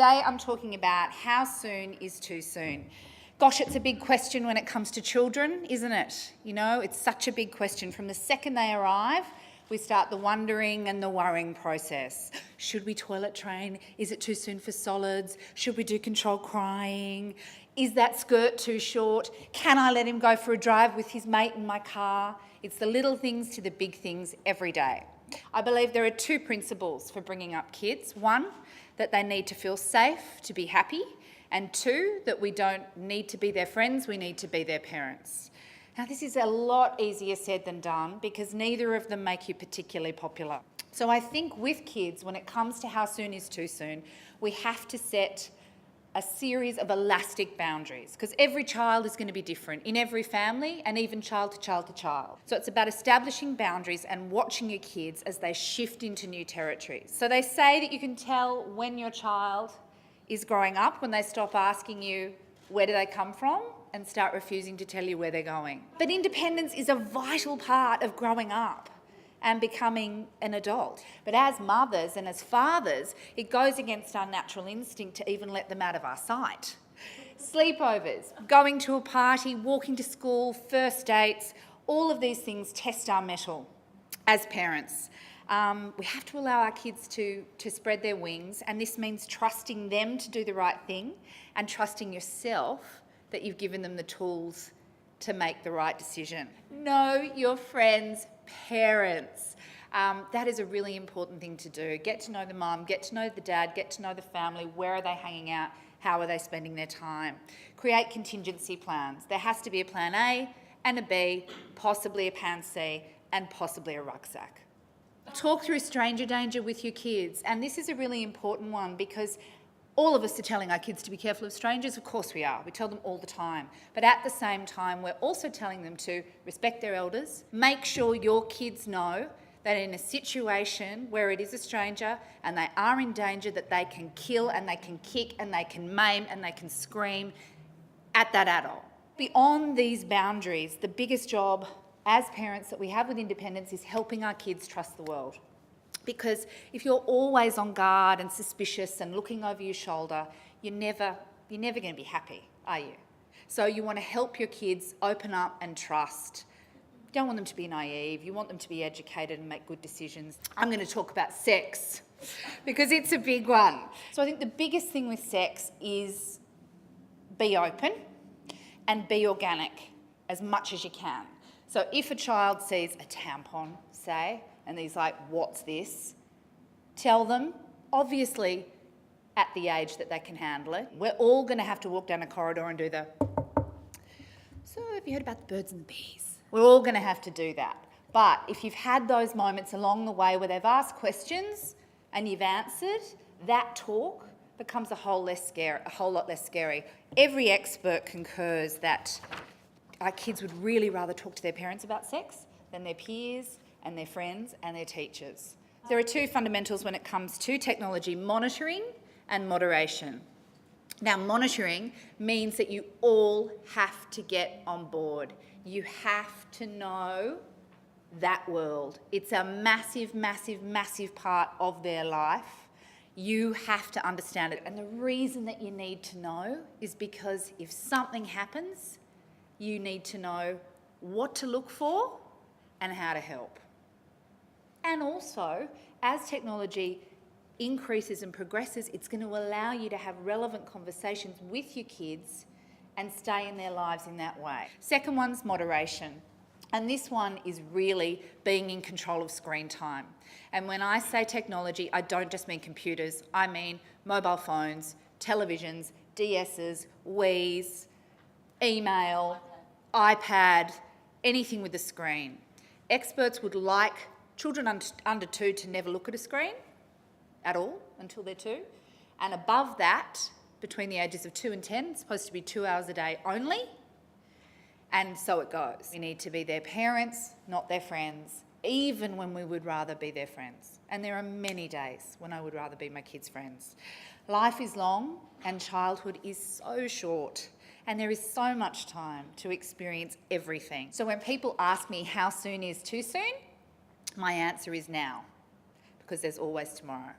today I'm talking about how soon is too soon. Gosh, it's a big question when it comes to children, isn't it? You know, it's such a big question. From the second they arrive, we start the wondering and the worrying process. Should we toilet train? Is it too soon for solids? Should we do controlled crying? Is that skirt too short? Can I let him go for a drive with his mate in my car? It's the little things to the big things every day. I believe there are two principles for bringing up kids. One, that they need to feel safe to be happy. And two, that we don't need to be their friends, we need to be their parents. Now, this is a lot easier said than done because neither of them make you particularly popular. So I think with kids, when it comes to how soon is too soon, we have to set a series of elastic boundaries because every child is going to be different in every family and even child to child to child. So it's about establishing boundaries and watching your kids as they shift into new territories. So they say that you can tell when your child is growing up when they stop asking you where do they come from and start refusing to tell you where they're going. But independence is a vital part of growing up and becoming an adult. But as mothers and as fathers, it goes against our natural instinct to even let them out of our sight. Sleepovers, going to a party, walking to school, first dates, all of these things test our mettle as parents. We have to allow our kids to spread their wings, and this means trusting them to do the right thing and trusting yourself that you've given them the tools to make the right decision. Know your friends' parents. That is a really important thing to do. Get to know the mum, get to know the dad, get to know the family. Where are they hanging out? How are they spending their time? Create contingency plans. There has to be a plan A and a B, possibly a plan C, and possibly a rucksack. Talk through stranger danger with your kids, and this is a really important one because all of us are telling our kids to be careful of strangers. Of course we are. We tell them all the time. But at the same time, we're also telling them to respect their elders. Make sure your kids know that in a situation where it is a stranger and they are in danger, that they can kill and they can kick and they can maim and they can scream at that adult. Beyond these boundaries, the biggest job as parents that we have with independence is helping our kids trust the world. Because if you're always on guard and suspicious and looking over your shoulder, you're never going to be happy, are you? So you want to help your kids open up and trust. You don't want them to be naive. You want them to be educated and make good decisions. I'm going to talk about sex because it's a big one. So I think the biggest thing with sex is be open and be organic as much as you can. So if a child sees a tampon, say, and he's like, what's this? Tell them, obviously, at the age that they can handle it. We're all going to have to walk down a corridor and do the, so have you heard about the birds and the bees? We're all going to have to do that. But if you've had those moments along the way where they've asked questions and you've answered, that talk becomes a whole lot less scary. Every expert concurs that our kids would really rather talk to their parents about sex than their peers and their friends and their teachers. There are two fundamentals when it comes to technology: monitoring and moderation. Now, monitoring means that you all have to get on board. You have to know that world. It's a massive, massive, massive part of their life. You have to understand it. And the reason that you need to know is because if something happens, you need to know what to look for and how to help. And also, as technology increases and progresses, it's going to allow you to have relevant conversations with your kids and stay in their lives in that way. Second one's moderation. And this one is really being in control of screen time. And when I say technology, I don't just mean computers. I mean mobile phones, televisions, DSs, Wiis, email, iPad, anything with a screen. Experts would like children under 2 to never look at a screen at all until they're 2. And above that, between the ages of 2 and 10, it's supposed to be 2 hours a day only. And so it goes. We need to be their parents, not their friends, even when we would rather be their friends. And there are many days when I would rather be my kids' friends. Life is long and childhood is so short. And there is so much time to experience everything. So when people ask me how soon is too soon, my answer is now, because there's always tomorrow.